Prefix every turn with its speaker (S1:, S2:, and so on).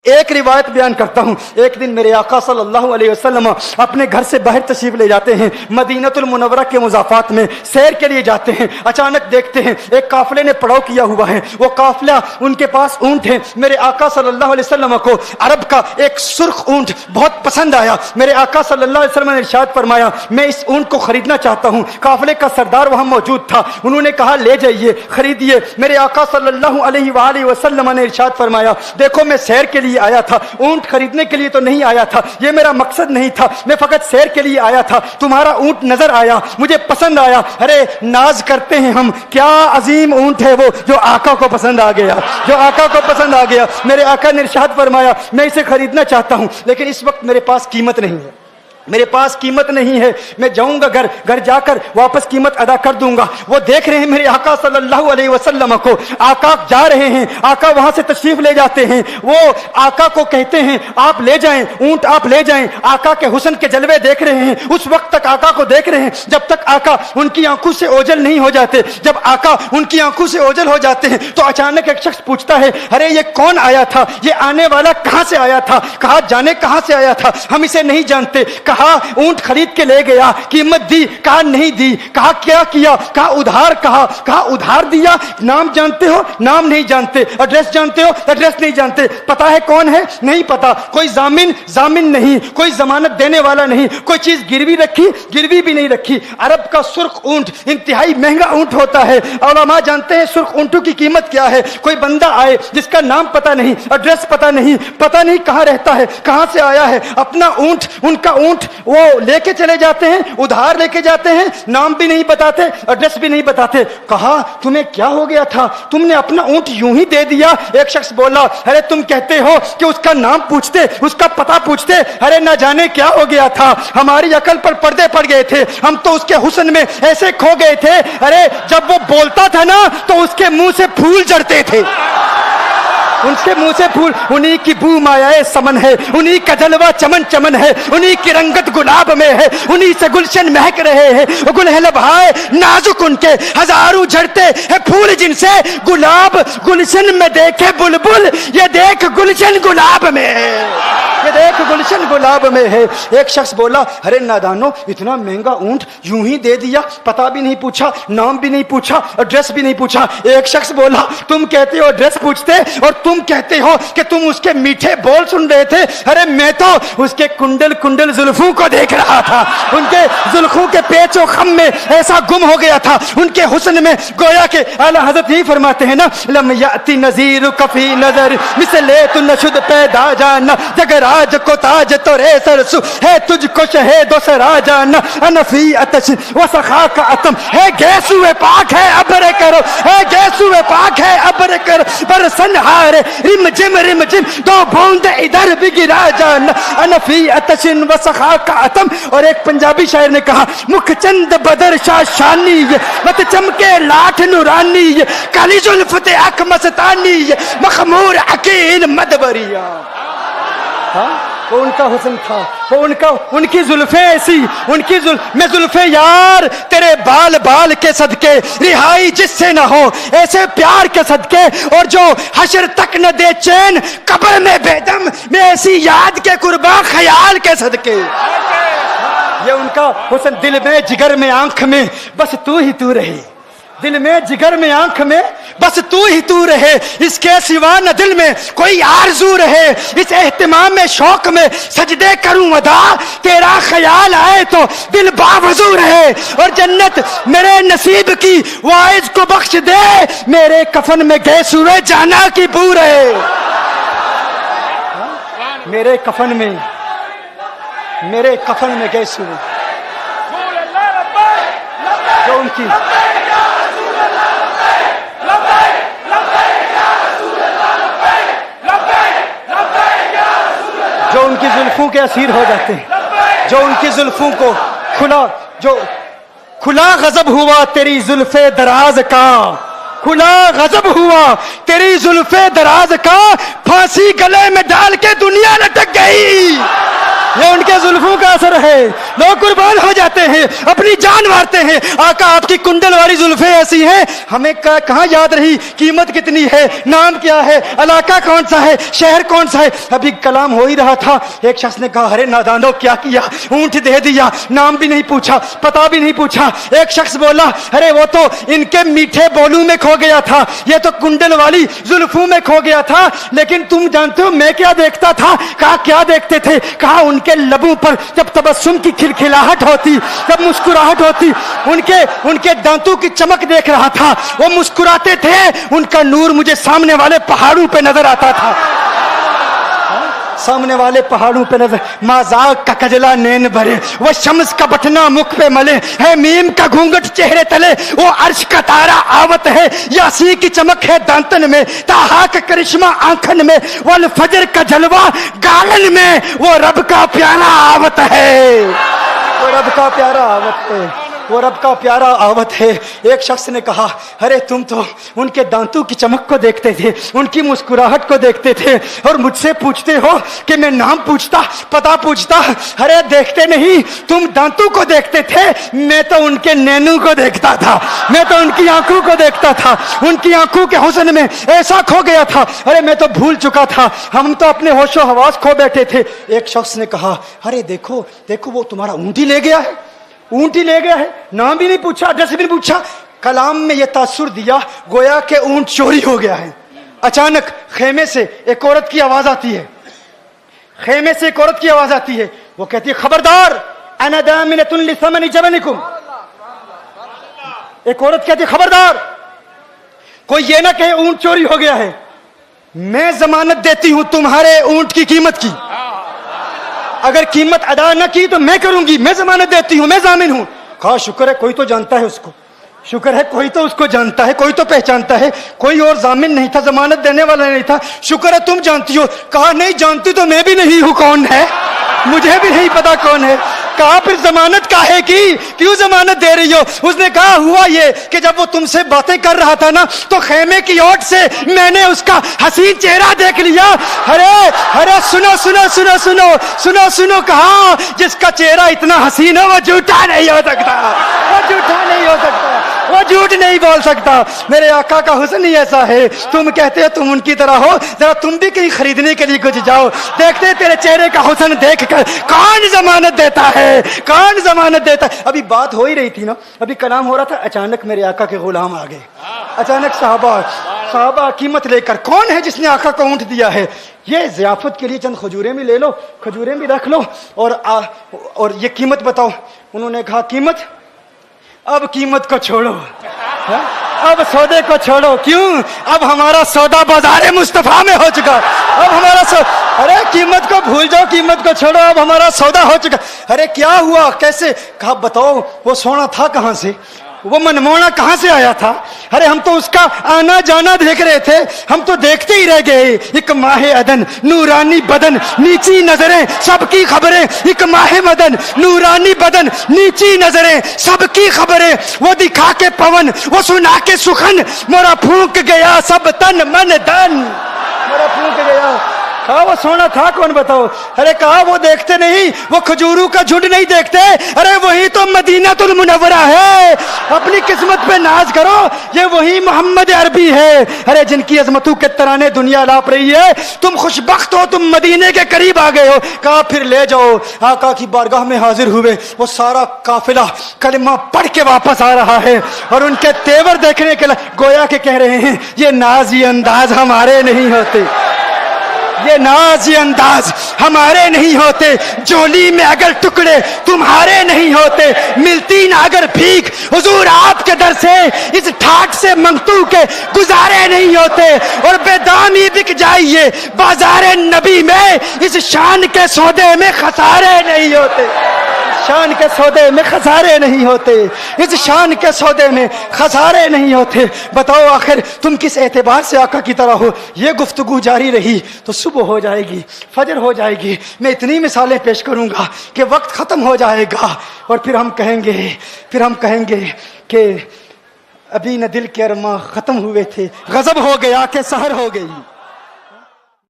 S1: ایک روایت بیان کرتا ہوں. ایک دن میرے آقا صلی اللہ علیہ وسلم اپنے گھر سے باہر تشریف لے جاتے ہیں, مدینہ المنورہ کے مضافات میں سیر کے لیے جاتے ہیں. اچانک دیکھتے ہیں ایک قافلے نے پڑاؤ کیا ہوا ہے. وہ قافلہ, ان کے پاس اونٹ ہے. میرے آقا صلی اللہ علیہ وسلم کو عرب کا ایک سرخ اونٹ بہت پسند آیا. میرے آقا صلی اللہ علیہ وسلم نے ارشاد فرمایا, میں اس اونٹ کو خریدنا چاہتا ہوں. قافلے کا سردار وہاں موجود تھا. انہوں نے کہا لے جائیے, خریدیے. میرے آقا صلی اللہ علیہ وآلہ وسلم نے ارشاد فرمایا, دیکھو میں سیر کے لیے آیا تھا, اونٹ خریدنے کے لیے تو نہیں آیا تھا, یہ میرا مقصد نہیں تھا, میں فقط سیر کے لیے آیا تھا. تمہارا اونٹ نظر آیا, مجھے پسند آیا. ارے ناز کرتے ہیں ہم, کیا عظیم اونٹ ہے وہ جو آقا کو پسند آ گیا, جو آقا کو پسند آ گیا. میرے آقا نے ارشاد فرمایا, میں اسے خریدنا چاہتا ہوں لیکن اس وقت میرے پاس قیمت نہیں ہے, میرے پاس قیمت نہیں ہے. میں جاؤں گا گھر جا کر واپس قیمت ادا کر دوں گا. وہ دیکھ رہے ہیں میرے آقا صلی اللہ علیہ وسلم کو, آقا جا رہے ہیں, آقا وہاں سے تشریف لے جاتے ہیں. وہ آقا کو کہتے ہیں آپ لے جائیں, اونٹ آپ لے جائیں. آقا کے حسن کے جلوے دیکھ رہے ہیں, اس وقت تک آقا کو دیکھ رہے ہیں جب تک آقا ان کی آنکھوں سے اوجھل نہیں ہو جاتے. جب آقا ان کی آنکھوں سے اوجھل ہو جاتے ہیں تو اچانک ایک شخص پوچھتا ہے, ارے یہ کون آیا تھا, یہ آنے والا کہاں سے آیا تھا؟ کہا جانے کہاں سے آیا تھا, ہم اسے نہیں جانتے. کہا اونٹ خرید کے لے گیا, قیمت دی, کہا نہیں دی. کہا کیا کیا, کہا ادھار. کہا ادھار دیا. نام جانتے ہو, نام نہیں جانتے. ایڈریس جانتے ہو, ایڈریس نہیں جانتے. پتا ہے کون ہے, نہیں پتا. کوئی ضامن نہیں, کوئی ضمانت دینے والا نہیں, کوئی چیز گروی رکھی, گروی بھی نہیں رکھی. عرب کا سرخ اونٹ انتہائی مہنگا اونٹ ہوتا ہے. علماء جانتے ہیں سرخ اونٹوں کی قیمت کیا ہے. کوئی بندہ آئے جس کا نام پتا نہیں, ایڈریس پتا نہیں کہاں رہتا ہے, کہاں سے آیا ہے, اپنا اونٹ, ان کا اونٹ وہ لے کے چلے جاتے ہیں, ادھار لے کے جاتے ہیں, نام بھی نہیں بتاتے, ایڈریس بھی نہیں بتاتے. کہا تمہیں کیا ہو گیا تھا, تم نے اپنا اونٹ یوں ہی دے دیا؟ ایک شخص بولا, ارے تم کہتے ہو کہ اس کا نام پوچھتے, اس کا پتہ پوچھتے, ارے نہ جانے کیا ہو گیا تھا, ہماری عقل پر پردے پڑ گئے تھے, ہم تو اس کے حسن میں ایسے کھو گئے تھے. ارے جب وہ بولتا تھا نا تو اس کے منہ سے پھول جھڑتے تھے, ان کے منہ سے پھول. انہی کی بو مایائے سمن ہے, انہی کا جلوہ چمن چمن ہے, انہی کی رنگت گلاب میں ہے, انہی سے گلشن مہک رہے ہیں. گل ہے لبہائے نازک ان کے, ہزاروں جھڑتے ہیں پھول جن سے گلاب گلشن میں دیکھے بلبل, یہ دیکھ گلشن گلاب میں ہے, یہ دیکھ گلشن گلاب میں ہے. ایک شخص بولا, ارے نادانو, اتنا مہنگا اونٹ یوں ہی دے دیا, پتہ بھی نہیں پوچھا, نام بھی نہیں پوچھا, ایڈریس بھی نہیں پوچھا. ایک شخص بولا, تم کہتے ہو ایڈریس پوچھتے اور تم کہتے ہو کہ تم اس کے میٹھے بول سن رہے تھے. ارے میں تو اس کے کنڈل زلفوں کو دیکھ رہا تھا, ان کے زلفوں کے پیچ و خم میں ایسا گم ہو گیا تھا, ان کے حسن میں. گویا کہ اعلی حضرت یہی فرماتے ہیں نا, لم یاتی نذیر کفی نظر مثلے تو نشد پیدا جانا, جگراج کو تاج تو رے سرسو ہے تجھ کو شہید و سرا جانا, انفی اتش و سخا کا اتم ہے, گیسو پاک ہے ابر کرو, ہے گیسو پاک ہے ابر کرو, پر سنہارے رم جم دو بوند ادھر بھی گرا جانا, انفی اتشن و سخا کا اتم. اور ایک پنجابی شاعر نے کہا, مکھ چند بدر شاہ شانی, مت چمکے لاٹھ نورانی, کالی زلفت اک مستانی, مخمور عقیل مدبریا. وہ ان کا حسن تھا, وہ ان کی زلفیں ایسی, میں زلفیں یار تیرے بال کے صدقے, رہائی جس سے نہ ہو ایسے پیار کے صدقے, اور جو حشر تک نہ دے چین قبر میں بیدم, میں ایسی یاد کے قرباں خیال کے صدقے. یہ ان کا حسن, دل میں جگر میں آنکھ میں بس تو ہی تو رہے, دل میں جگر میں آنکھ میں بس تو ہی تو رہے, اس کے سوا نہ دل میں کوئی آرزو رہے. اس اہتمام میں شوق میں سجدے کروں ادا, تیرا خیال آئے تو دل باوضو رہے. اور جنت میرے نصیب کی واعظ کو بخش دے, میرے کفن میں گئے سورے جانا کی بو رہے. میرے کفن میں گئے سورے جو ان کی جو ان کی زلفوں کے اسیر ہو جاتے ہیں, جو ان کی زلفوں کو کھلا غضب ہوا تیری زلف دراز کا, کھلا غضب ہوا تیری زلف دراز کا, پھانسی گلے میں ڈال کے دنیا لٹک گئی. یہ ان کے زلفوں کا اثر ہے. لوگ قربان ہو جاتے ہیں, اپنی جان مارتے ہیں. آقا آپ کی کنڈل والی زلفیں ایسی ہیں, ہمیں کہاں یاد رہی قیمت کتنی ہے, نام کیا ہے, علاقہ کون سا ہے, شہر کون سا ہے. ابھی کلام ہو ہی رہا تھا, ایک شخص نے کہا ارے نادانو کیا کیا, اونٹ دے دیا, نام بھی نہیں پوچھا, پتہ بھی نہیں پوچھا. ایک شخص بولا ارے وہ تو ان کے میٹھے بولوں میں کھو گیا تھا, یہ تو کنڈل والی زلفوں میں کھو گیا تھا. لیکن تم جانتے ہو میں کیا دیکھتا تھا؟ کہا کیا دیکھتے تھے؟ کہا ان کے لبوں پر جب تبسم کی کھلکھلاہٹ ہوتی, جب مسکراہٹ ہوتی, ان کے دانتوں کی چمک دیکھ رہا تھا. وہ مسکراتے تھے, ان کا نور مجھے سامنے والے پہاڑوں پہ نظر آتا تھا. سامنے والے پہاڑوں پہ نظر. مازاق کا کجلا نین بھرے, وہ شمس کا بٹنا مکھ پہ ملے, ہے میم کا گھونگٹ چہرے تلے, وہ عرش کا تارا آوت ہے, یاسی کی چمک ہے دانتن میں, تاہا کا کرشمہ آنکھن میں, والفجر کا جلوہ گالن میں, وہ رب کا پیارا آوت ہے, وہ رب کا پیارا آوت ہے, وہ رب کا پیارا آوت ہے. ایک شخص نے کہا ارے تم تو ان کے دانتوں کی چمک کو دیکھتے تھے, ان کی مسکراہٹ کو دیکھتے تھے, اور مجھ سے پوچھتے ہو کہ میں نام پوچھتا, پتہ پوچھتا. ارے دیکھتے نہیں, تم دانتوں کو دیکھتے تھے, میں تو ان کے نینوں کو دیکھتا تھا, میں تو ان کی آنکھوں کو دیکھتا تھا, ان کی آنکھوں کے حسن میں ایسا کھو گیا تھا. ارے میں تو بھول چکا تھا, ہم تو اپنے ہوش و حواس کھو بیٹھے تھے. ایک شخص نے کہا ارے دیکھو دیکھو وہ تمہارا اونٹ ہی لے گیا ہے, اونٹ ہی لے گیا ہے, نام بھی نہیں پوچھا, ایڈریس بھی نہیں پوچھا. کلام میں یہ تاثر دیا گویا کہ اونٹ چوری ہو گیا ہے. اچانک خیمے سے ایک عورت کی آواز آتی ہے, خیمے سے ایک عورت کی آواز آتی ہے. وہ کہتی ہے خبردار, انا دامنۃ لثمن جبنکم. ایک عورت کہتی ہے خبردار, کوئی یہ نہ کہے اونٹ چوری ہو گیا ہے, میں ضمانت دیتی ہوں تمہارے اونٹ کی قیمت کی. اگر قیمت ادا نہ کی تو میں کروں گی, میں ضمانت دیتی ہوں, میں ضامن ہوں. کہا شکر ہے کوئی تو جانتا ہے اس کو, شکر ہے کوئی تو اس کو جانتا ہے, کوئی تو پہچانتا ہے. کوئی اور ضامن نہیں تھا, ضمانت دینے والا نہیں تھا. شکر ہے تم جانتی ہو. کہا نہیں جانتی تو میں بھی نہیں ہوں, کون ہے مجھے بھی نہیں پتا کون ہے. کہا پھر ضمانت کاہے کی, کیوں ضمانت دے رہی ہو؟ اس نے کہا ہوا یہ کہ جب وہ تم سے باتیں کر رہا تھا نا تو خیمے کی اوٹ سے میں نے اس کا حسین چہرہ دیکھ لیا. ارے ارے سنو سنو سنو سنو سنو سنو, کہا جس کا چہرہ اتنا حسین ہے وہ جھوٹا نہیں ہو سکتا, وہ جھوٹا نہیں ہو سکتا, وہ جھوٹ نہیں بول سکتا. میرے آقا کا حسن ہی ایسا ہے. تم کہتے ہو تم ان کی طرح ہو, ذرا تم بھی کہیں خریدنے کے لیے کچھ جاؤ, دیکھتے تیرے چہرے کا حسن دیکھ کر کون ضمانت دیتا ہے, کون ضمانت دیتا ہے. ابھی بات ہو ہی رہی تھی نا, ابھی کلام ہو رہا تھا, اچانک میرے آقا کے غلام آ گئے. اچانک صحابہ قیمت لے کر, کون ہے جس نے آقا کو اونٹ دیا ہے؟ یہ ضیافت کے لیے چند کھجوریں بھی لے لو, کھجوریں بھی رکھ لو, اور یہ قیمت بتاؤ. انہوں نے کہا قیمت, اب قیمت کو چھوڑو, اب سودے کو چھوڑو. کیوں؟ اب ہمارا سودا بازار مصطفیٰ میں ہو چکا, اب ہمارا ارے قیمت کو بھول جاؤ, قیمت کو چھوڑو, اب ہمارا سودا ہو چکا. ارے کیا ہوا, کیسے؟ کہا بتاؤ وہ سونا تھا کہاں سے, وہ منمونا کہاں سے آیا تھا؟ ارے ہم تو اس کا آنا جانا دیکھ رہے تھے, ہم تو دیکھتے ہی رہ گئے. ایک ماہ عدن, نورانی بدن, نیچی نظریں, سب کی خبریں. ایک ماہ مدن, نورانی بدن, نیچی نظریں, سب کی خبریں. وہ دکھا کے پون, وہ سنا کے سخن, مورا پھونک گیا سب تن من دن, مورا پھونک گیا. کہا وہ سونا تھا کون بتاؤ؟ ارے کہا وہ دیکھتے نہیں, وہ کھجوروں کا جھنڈ نہیں دیکھتے, ارے وہی تو مدینہ المنورہ ہے. اپنی قسمت پہ ناز کرو, یہ وہی محمد عربی ہے. ارے جن کی عظمتوں کے ترانے دنیا لاپ رہی ہے, تم خوش بخت ہو, تم مدینے کے قریب آ گئے ہو. کہا پھر لے جاؤ. آقا کی بارگاہ میں حاضر ہوئے. وہ سارا قافلہ کلمہ پڑھ کے واپس آ رہا ہے, اور ان کے تیور دیکھنے کے لیے گویا کہ کہہ رہے ہیں یہ ناز یہ انداز ہمارے نہیں ہوتے, یہ ناز یہ انداز ہمارے نہیں ہوتے. جولی میں اگر ٹکڑے تمہارے نہیں ہوتے, ملتی نہ اگر بھیک حضور آپ کے در سے, اس ٹھاٹ سے منگتو کے گزارے نہیں ہوتے. اور بے دامی بک جائیے بازار نبی میں, اس شان کے سودے میں خسارے نہیں ہوتے, شان کے سودے میں خسارے نہیں ہوتے, اس شان کے سودے میں خسارے نہیں ہوتے. بتاؤ آخر تم کس اعتبار سے آقا کی طرح ہو؟ یہ گفتگو جاری رہی تو صبح ہو جائے گی, فجر ہو جائے گی. میں اتنی مثالیں پیش کروں گا کہ وقت ختم ہو جائے گا, اور پھر ہم کہیں گے کہ ابھی نہ دل کے ارماں ختم ہوئے تھے, غضب ہو گیا کہ سحر ہو گئی.